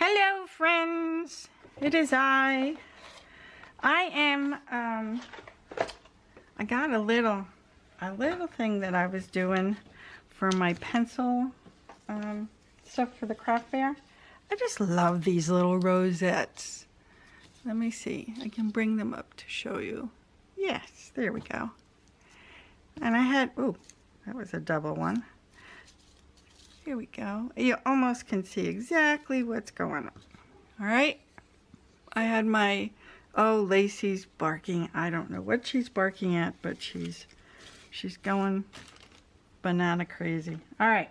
Hello friends, it is I am I got a little thing that I was doing for my pencil stuff for the craft fair. I just love these little rosettes. Let me see, I can bring them up to show you. Yes, there we go. And I had, oh, that was a double one. Here we go. You almost can see exactly what's going on. All right. I had my, oh, Lacey's barking. I don't know what she's barking at, but she's going banana crazy. All right.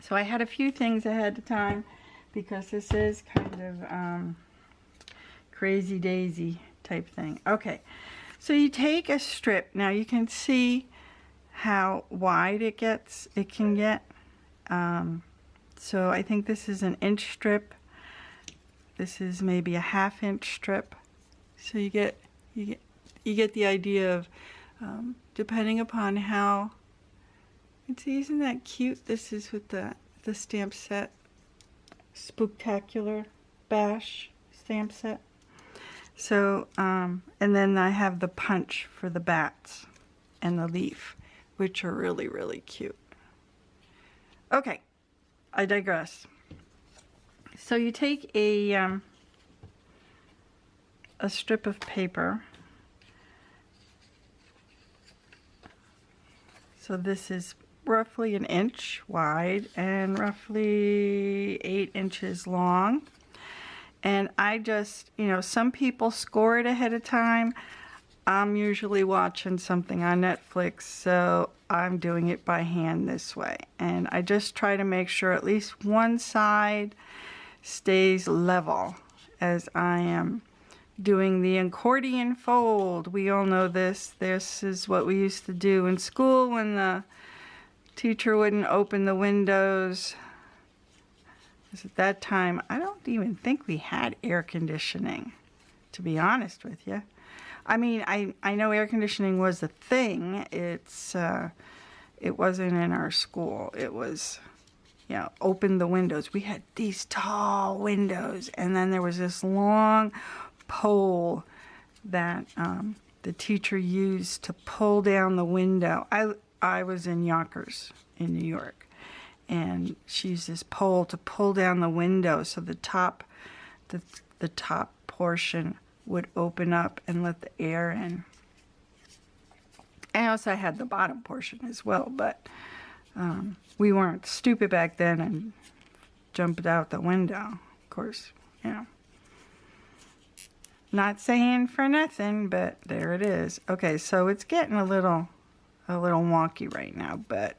So I had a few things ahead of time because this is kind of crazy daisy type thing. Okay. So you take a strip. Now you can see how wide it can get. So I think this is an inch strip. This is maybe a ½ inch strip. So you get the idea of depending upon how. Isn't that cute? This is with the stamp set, Spooktacular Bash stamp set. So and then I have the punch for the bats and the leaf, which are really, really cute. Okay, I digress. So you take a strip of paper. So this is roughly an inch wide and roughly 8 inches long. And I just, some people score it ahead of time. I'm usually watching something on Netflix, so I'm doing it by hand this way. And I just try to make sure at least one side stays level as I am doing the accordion fold. We all know this. This is what we used to do in school when the teacher wouldn't open the windows. Because at that time, I don't even think we had air conditioning, to be honest with you. I mean, I know air conditioning was a thing. It wasn't in our school. It was, open the windows. We had these tall windows, and then there was this long pole that the teacher used to pull down the window. I was in Yonkers in New York, and she used this pole to pull down the window so the top portion would open up and let the air in. And also I had the bottom portion as well, but we weren't stupid back then and jumped out the window, of course, Not saying for nothing, but there it is. Okay, so it's getting a little wonky right now, but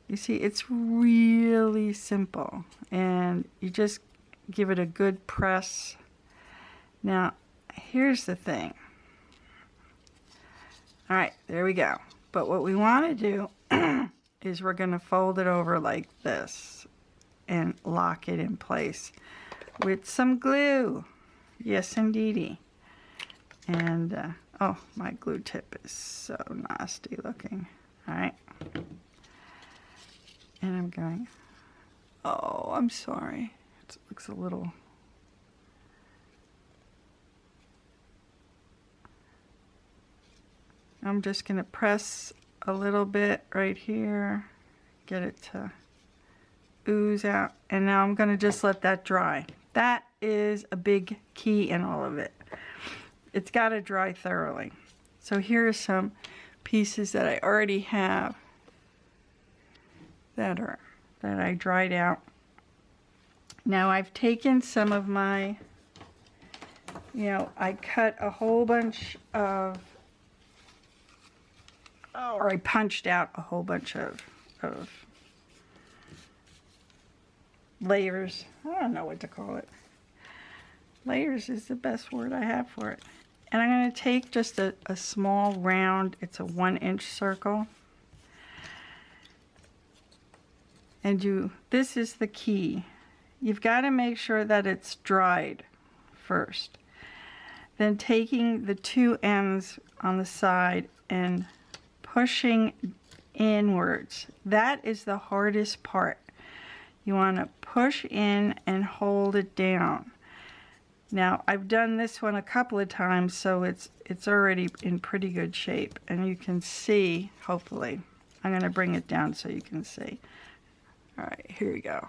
you see it's really simple, and you just give it a good press. Now, here's the thing. All right, there we go. But what we want to do is we're going to fold it over like this and lock it in place with some glue. Yes, indeedy. And, oh, my glue tip is so nasty looking. All right. And I'm going, oh, I'm sorry. It looks a little... I'm just going to press a little bit right here, get it to ooze out, and now I'm going to just let that dry. That is a big key in all of it. It's got to dry thoroughly. So here are some pieces that I already have that I dried out. Now I've taken some of my, I cut a whole bunch of, or I punched out a whole bunch of layers. I don't know what to call it. Layers is the best word I have for it. And I'm going to take just a small round, it's a 1-inch circle. And this is the key. You've got to make sure that it's dried first. Then taking the two ends on the side and pushing inwards. That is the hardest part. you want to push in and hold it down. Now I've done this one a couple of times, so it's already in pretty good shape, and you can see, hopefully. I'm going to bring it down so you can see. All right, here we go.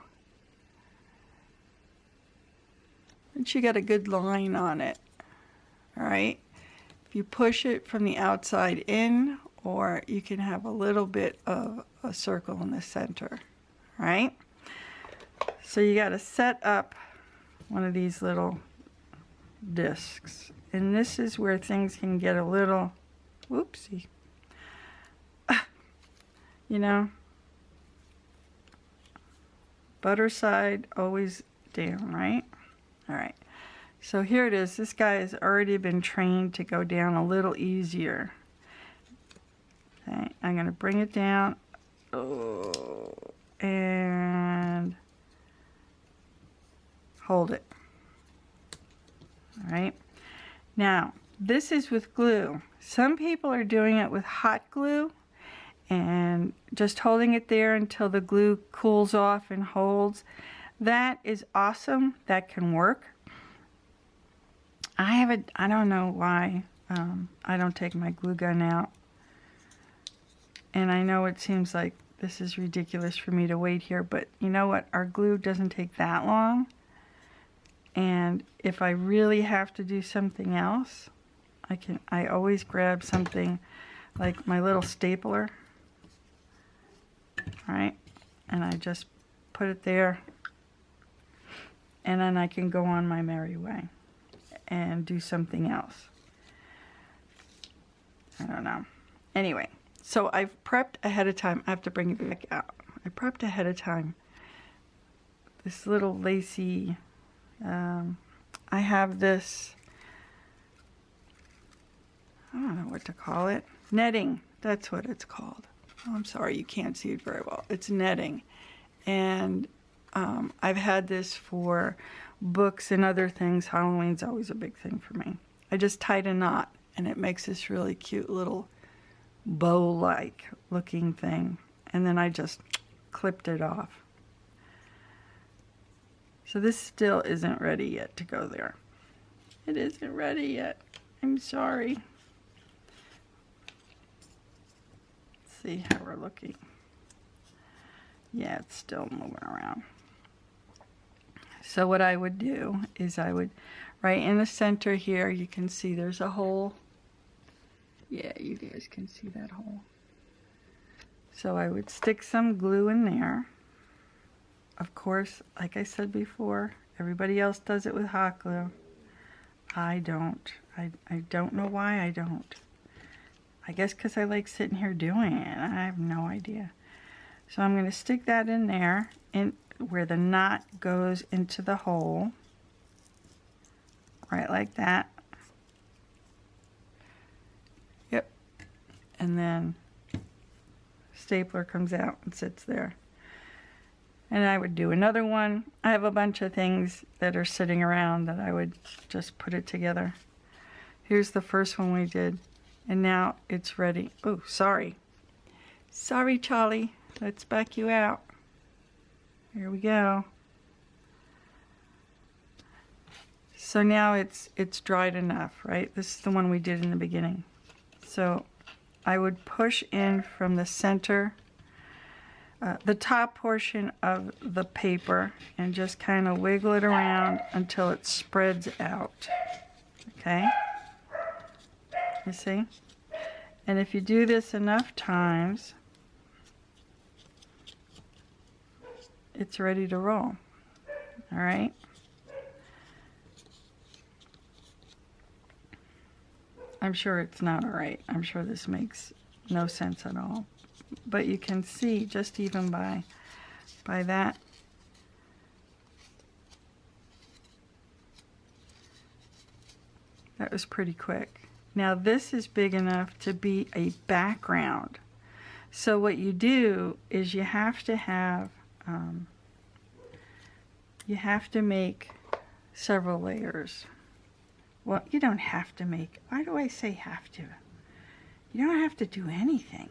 And you got a good line on it. All right. If you push it from the outside in, or you can have a little bit of a circle in the center. All right. So you got to set up one of these little discs, and this is where things can get a little whoopsie. You know, butter side always down, right? All right, so here it is. This guy has already been trained to go down a little easier. Okay, I'm going to bring it down. Oh, and hold it. All right, now this is with glue. Some people are doing it with hot glue and just holding it there until the glue cools off and holds. That is awesome. That can work. I don't know why I don't take my glue gun out. And I know it seems like this is ridiculous for me to wait here, but you know what? Our glue doesn't take that long. And if I really have to do something else, I always grab something like my little stapler. All right, and I just put it there, and then I can go on my merry way and do something else. I don't know. Anyway, so I've prepped ahead of time. I have to bring it back out. I prepped ahead of time this little lacy, I have this, I don't know what to call it, netting. That's what it's called. Oh, I'm sorry, you can't see it very well. It's netting. And I've had this for books and other things. Halloween's always a big thing for me. I just tied a knot, and it makes this really cute little bow-like looking thing. And then I just clipped it off. So this still isn't ready yet to go there. It isn't ready yet. I'm sorry. See how we're looking. Yeah, it's still moving around. So what I would do is I would, right in the center here, you can see there's a hole. Yeah, you guys can see that hole. So I would stick some glue in there. Of course, like I said before, everybody else does it with hot glue. I don't. I don't know why I don't. I guess because I like sitting here doing it. I have no idea. So I'm going to stick that in there, in where the knot goes into the hole. Right like that. Yep. And then stapler comes out and sits there. And I would do another one. I have a bunch of things that are sitting around that I would just put it together. Here's the first one we did. And now it's ready. Oh, sorry. Sorry, Charlie. Let's back you out. Here we go. So now it's dried enough, right? This is the one we did in the beginning. So I would push in from the center, the top portion of the paper, and just kind of wiggle it around until it spreads out. Okay? You see? And if you do this enough times, it's ready to roll. All right? I'm sure it's not all right. I'm sure this makes no sense at all. But you can see just even by that. That was pretty quick. Now this is big enough to be a background. So what you do is you have to have, you have to make several layers. Well, you don't have to make, why do I say have to? You don't have to do anything.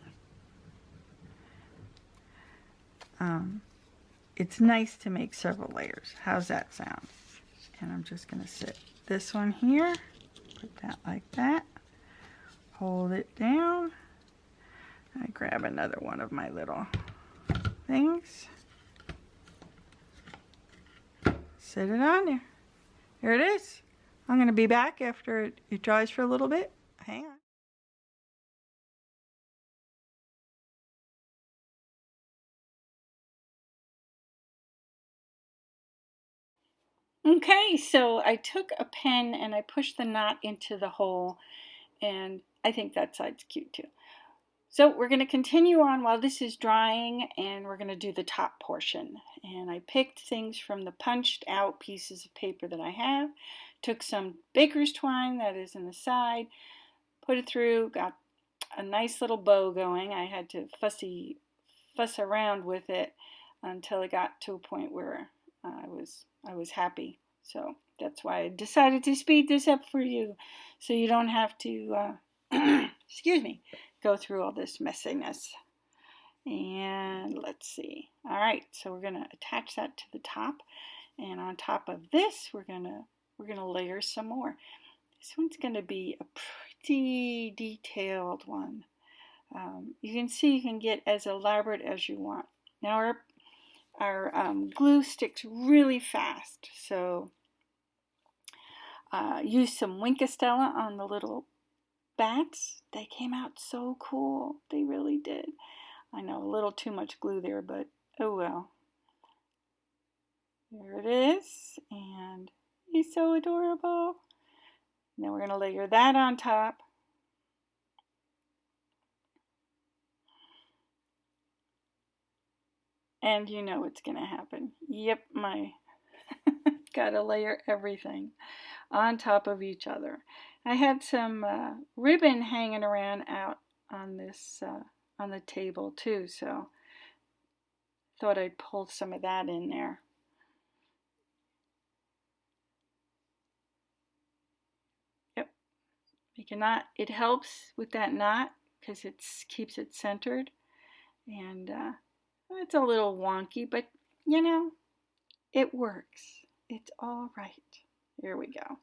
it's nice to make several layers. How's that sound? And I'm just going to sit this one here, put that like that, hold it down. I grab another one of my little things, sit it on there. There it is. I'm going to be back after it dries for a little bit. Hang on. Okay, so I took a pen and I pushed the knot into the hole, and I think that side's cute too. So we're going to continue on while this is drying, and we're going to do the top portion. And I picked things from the punched out pieces of paper that I have, took some baker's twine that is in the side, put it through, got a nice little bow going. I had to fuss around with it until it got to a point where I was happy. So that's why I decided to speed this up for you, so you don't have to excuse me, go through all this messiness. And let's see. All right, so we're gonna attach that to the top, and on top of this, we're gonna layer some more. This one's gonna be a pretty detailed one. You can see you can get as elaborate as you want. Now our glue sticks really fast, so use some Winkostella on the little bats. They came out so cool. They really did. I know, a little too much glue there, but oh well. There it is, and he's so adorable. Now we're going to layer that on top. And you know what's going to happen. Yep, my gotta layer everything on top of each other. I had some ribbon hanging around out on this on the table too, so thought I'd pull some of that in there. Yep, make a knot. It helps with that knot because it keeps it centered, and it's a little wonky, but you know, it works. It's all right. Here we go.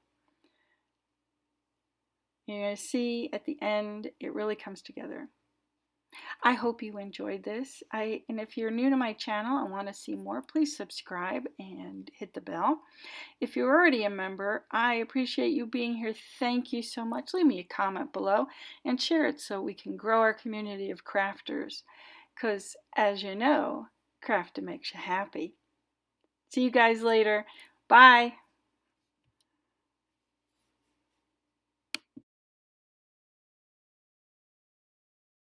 You're going to see at the end, it really comes together. I hope you enjoyed this. And if you're new to my channel and want to see more, please subscribe and hit the bell. If you're already a member, I appreciate you being here. Thank you so much. Leave me a comment below and share it so we can grow our community of crafters. Because as you know, crafting makes you happy. See you guys later. Bye.